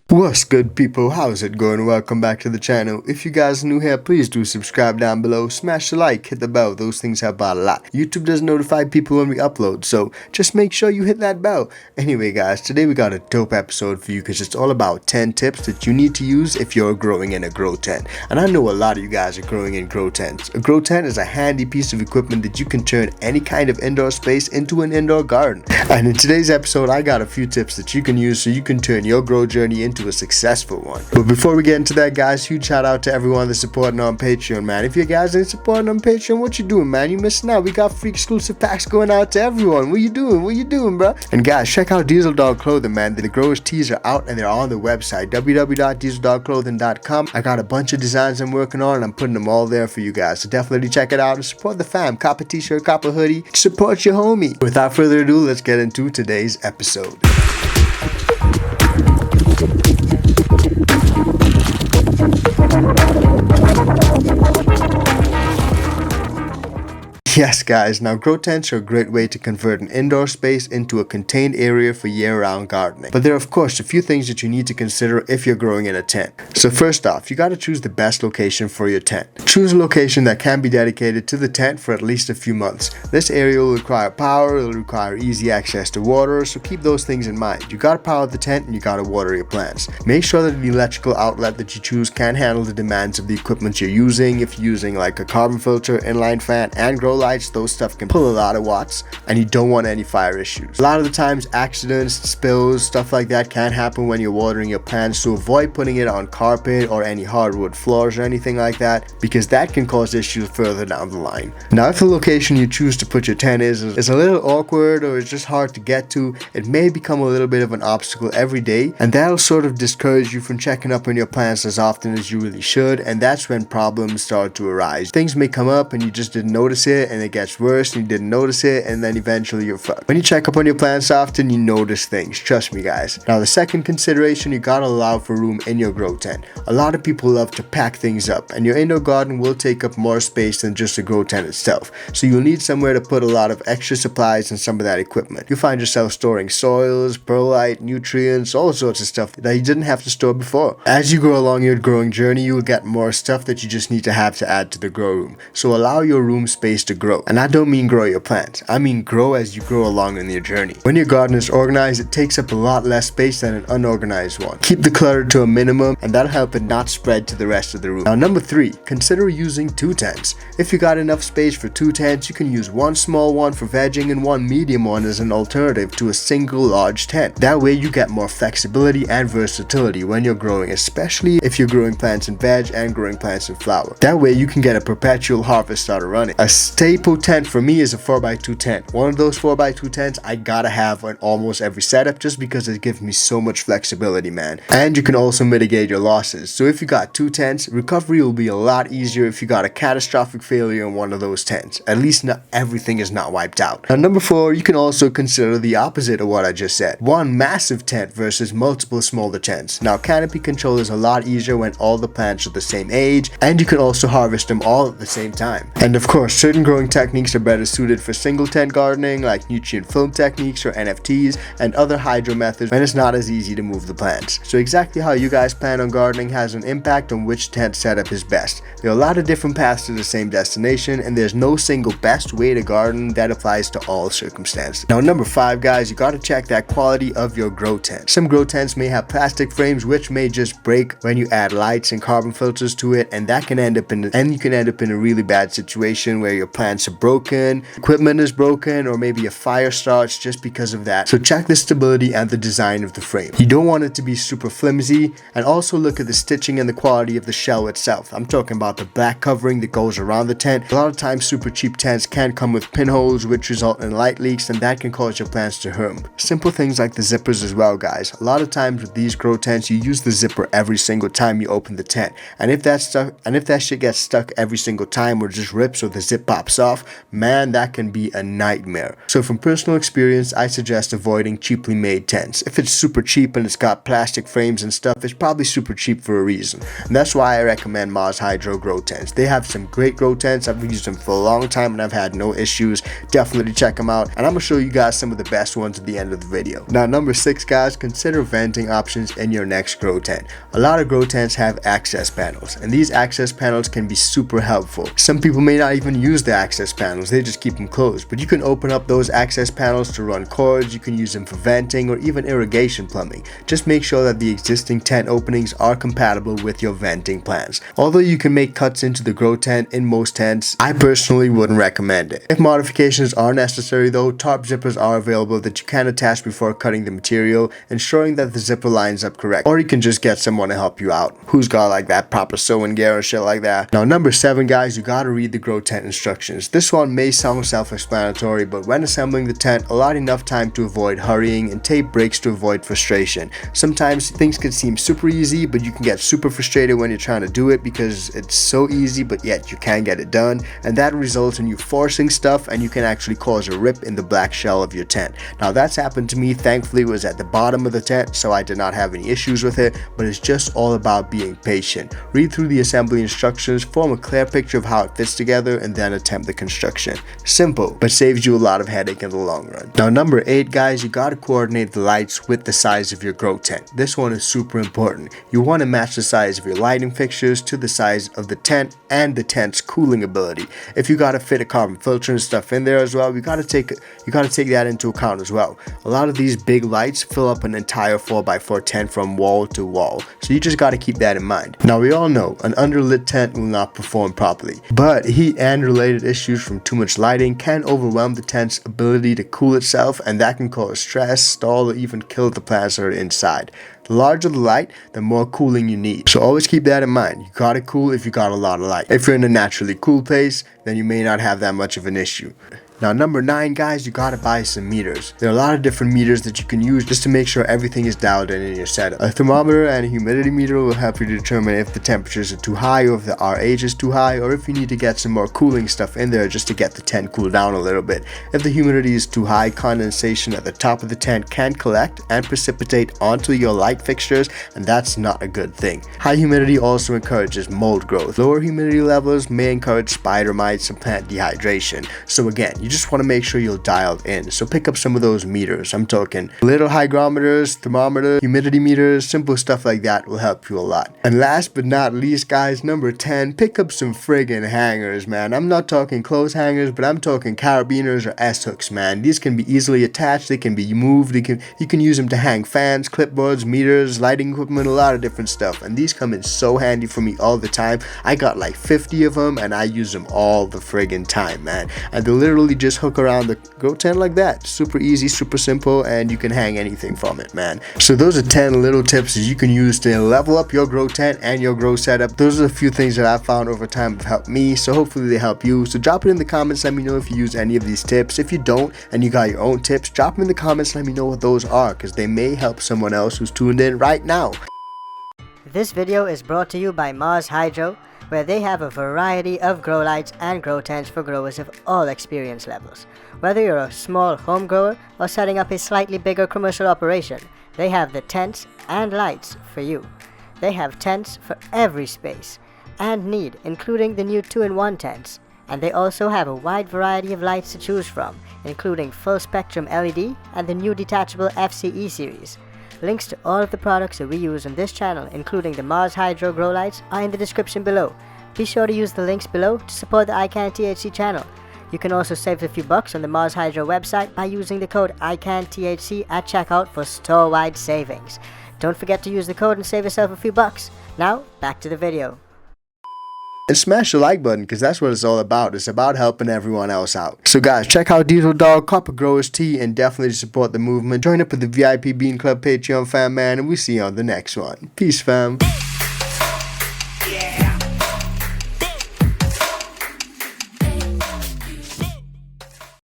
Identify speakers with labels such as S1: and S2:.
S1: What's good, people? How's it going? Welcome back to the channel. If you guys are new here, please do subscribe down below, smash the like, hit the bell. Those things help out a lot. YouTube does notify people when we upload, so just make sure you hit that bell. Anyway guys, today we got a dope episode for you because it's all about 10 tips that you need to use if you're growing in a grow tent. And I know a lot of you guys are growing in grow tents. A grow tent is a handy piece of equipment that you can turn any kind of indoor space into an indoor garden. And in today's episode, I got a few tips that you can use so you can turn your grow journey into a successful one. But before we get into that, guys, huge shout out to everyone that's supporting on Patreon, man. If you guys ain't supporting on Patreon, what you doing, man? You missing out. We got free exclusive packs going out to everyone. What you doing, bro? And guys, check out Diesel Dog Clothing, man. The growers tees are out and they're on the website www.dieseldogclothing.com. I got a bunch of designs I'm working on and I'm putting them all there for you guys, so definitely check it out and support the fam. Cop a t-shirt, cop a hoodie, support your homie. Without further ado, let's get into today's episode. Yes guys, now grow tents are a great way to convert an indoor space into a contained area for year-round gardening. But there are of course a few things that you need to consider if you're growing in a tent. So first off, you gotta choose the best location for your tent. Choose a location that can be dedicated to the tent for at least a few months. This area will require power, it'll require easy access to water, so keep those things in mind. You gotta power the tent and you gotta water your plants. Make sure that the electrical outlet that you choose can handle the demands of the equipment you're using. If you're using like a carbon filter, inline fan, and grow lights, those stuff can pull a lot of watts and you don't want any fire issues. A lot of the times accidents, spills, stuff like that can happen when you're watering your plants, so avoid putting it on carpet or any hardwood floors or anything like that, because that can cause issues further down the line. Now if the location you choose to put your tent is a little awkward or it's just hard to get to, it may become a little bit of an obstacle every day, and that'll sort of discourage you from checking up on your plants as often as you really should, and that's when problems start to arise. Things may come up and you just didn't notice it, and it gets worse and you didn't notice it, and then eventually you're fucked. When you check up on your plants often, you notice things, trust me guys. Now the second consideration, you gotta allow for room in your grow tent. A lot of people love to pack things up, and your indoor garden will take up more space than just a grow tent itself, so you'll need somewhere to put a lot of extra supplies and some of that equipment. You'll find yourself storing soils, perlite, nutrients, all sorts of stuff that you didn't have to store before. As you go along your growing journey, you will get more stuff that you just need to have to add to the grow room, so allow your room space to grow. And I don't mean grow your plants, I mean grow as you grow along in your journey. When your garden is organized, it takes up a lot less space than an unorganized one. Keep the clutter to a minimum, and that'll help it not spread to the rest of the room. Now number 3, consider using 2 tents. If you got enough space for 2 tents, you can use one small one for vegging and one medium one as an alternative to a single large tent. That way you get more flexibility and versatility when you're growing, especially if you're growing plants in veg and growing plants in flower. That way you can get a perpetual harvest started running. A staple tent for me is a 4x2 tent. One of those 4x2 tents I gotta have on almost every setup just because it gives me so much flexibility, man. And you can also mitigate your losses. So if you got 2 tents, recovery will be a lot easier if you got a catastrophic failure in one of those tents. At least not everything is not wiped out. Now number 4, you can also consider the opposite of what I just said. One massive tent versus multiple smaller tents. Now canopy control is a lot easier when all the plants are the same age, and you can also harvest them all at the same time. And of course, certain growing techniques are better suited for single tent gardening, like nutrient film techniques or NFTs, and other hydro methods when it's not as easy to move the plants. So exactly how you guys plan on gardening has an impact on which tent setup is best. There are a lot of different paths to the same destination, and there's no single best way to garden that applies to all circumstances. Now number 5 guys, you gotta check that quality of your grow tent. Some grow tents may have plastic frames which may just break when you add lights and carbon filters to it, and that can end up in a really bad situation where your plants are broken, equipment is broken, or maybe a fire starts just because of that. So check the stability and the design of the frame. You don't want it to be super flimsy, and also look at the stitching and the quality of the shell itself. I'm talking about the black covering that goes around the tent. A lot of times super cheap tents can come with pinholes which result in light leaks, and that can cause your plants to harm. Simple things like the zippers as well guys. A lot of times with these grow tents you use the zipper every single time you open the tent, and if that shit gets stuck every single time or just rips or the zip pops off, man, that can be a nightmare. So from personal experience, I suggest avoiding cheaply made tents. If it's super cheap and it's got plastic frames and stuff, it's probably super cheap for a reason. And that's why I recommend Mars Hydro grow tents. They have some great grow tents. I've used them for a long time and I've had no issues. Definitely check them out. And I'm gonna show you guys some of the best ones at the end of the video. Now, number 6, guys, consider venting options in your next grow tent. A lot of grow tents have access panels, and these access panels can be super helpful. Some people may not even use the access panels, they just keep them closed, but you can open up those access panels to run cords. You can use them for venting or even irrigation plumbing. Just make sure that the existing tent openings are compatible with your venting plans. Although you can make cuts into the grow tent in most tents, I personally wouldn't recommend it. If modifications are necessary though, tarp zippers are available that you can attach before cutting the material, ensuring that the zipper lines up correct. Or you can just get someone to help you out who's got like that proper sewing gear and shit like that. Now, number 7, guys, you gotta read the grow tent instructions. This one may sound self-explanatory, but when assembling the tent, allot enough time to avoid hurrying and take breaks to avoid frustration. Sometimes things can seem super easy, but you can get super frustrated when you're trying to do it because it's so easy, but yet you can't get it done, and that results in you forcing stuff, and you can actually cause a rip in the black shell of your tent. Now, that's happened to me. Thankfully, it was at the bottom of the tent, so I did not have any issues with it, but it's just all about being patient. Read through the assembly instructions, form a clear picture of how it fits together, and then attempt the construction. Simple, but saves you a lot of headache in the long run. Now, number 8, guys, you gotta coordinate the lights with the size of your grow tent. This one is super important. You want to match the size of your lighting fixtures to the size of the tent and the tent's cooling ability. If you gotta fit a carbon filter and stuff in there as well, you gotta take that into account as well. A lot of these big lights fill up an entire 4x4 tent from wall to wall, so you just gotta keep that in mind. Now, we all know an underlit tent will not perform properly, but heat and related issues from too much lighting can overwhelm the tent's ability to cool itself, and that can cause stress, stall, or even kill the plants that are inside. The larger the light, the more cooling you need. So always keep that in mind. You gotta cool if you got a lot of light. If you're in a naturally cool place, then you may not have that much of an issue. Now, number 9, guys, you gotta buy some meters. There are a lot of different meters that you can use just to make sure everything is dialed in your setup. A thermometer and a humidity meter will help you determine if the temperatures are too high or if the RH is too high, or if you need to get some more cooling stuff in there just to get the tent cooled down a little bit. If the humidity is too high, condensation at the top of the tent can collect and precipitate onto your light fixtures, and that's not a good thing. High humidity also encourages mold growth. Lower humidity levels may encourage spider mites and plant dehydration. So again, you just want to make sure you're dialed in. So pick up some of those meters. I'm talking little hygrometers, thermometers, humidity meters, simple stuff like that will help you a lot. And last but not least, guys, number 10, pick up some friggin' hangers, man. I'm not talking clothes hangers, but I'm talking carabiners or S-hooks, man. These can be easily attached, they can be moved, you can use them to hang fans, clipboards, meters, lighting equipment, a lot of different stuff. And these come in so handy for me all the time. I got like 50 of them and I use them all the friggin' time, man. And they'll literally just hook around the grow tent like that. Super easy, super simple, and you can hang anything from it, man. So those are 10 little tips that you can use to level up your grow tent and your grow setup. Those are a few things that I've found over time have helped me, so hopefully they help you. So drop it in the comments, let me know if you use any of these tips. If you don't and you got your own tips, drop them in the comments, let me know what those are, because they may help someone else who's tuned in right now.
S2: This video is brought to you by Mars Hydro, where they have a variety of grow lights and grow tents for growers of all experience levels. Whether you're a small home grower or setting up a slightly bigger commercial operation, they have the tents and lights for you. They have tents for every space and need, including the new 2-in-1 tents. And they also have a wide variety of lights to choose from, including full spectrum LED and the new detachable FCE series. Links to all of the products that we use on this channel, including the Mars Hydro grow lights, are in the description below. Be sure to use the links below to support the iCanTHC channel. You can also save a few bucks on the Mars Hydro website by using the code iCanTHC at checkout for store-wide savings. Don't forget to use the code and save yourself a few bucks. Now, back to the video.
S1: And smash the like button, because that's what it's all about. It's about helping everyone else out. So guys, check out Diesel Dog, cop a Growers Tee, and definitely support the movement. Join up with the VIP Bean Club Patreon fam, man, and we'll see you on the next one. Peace, fam.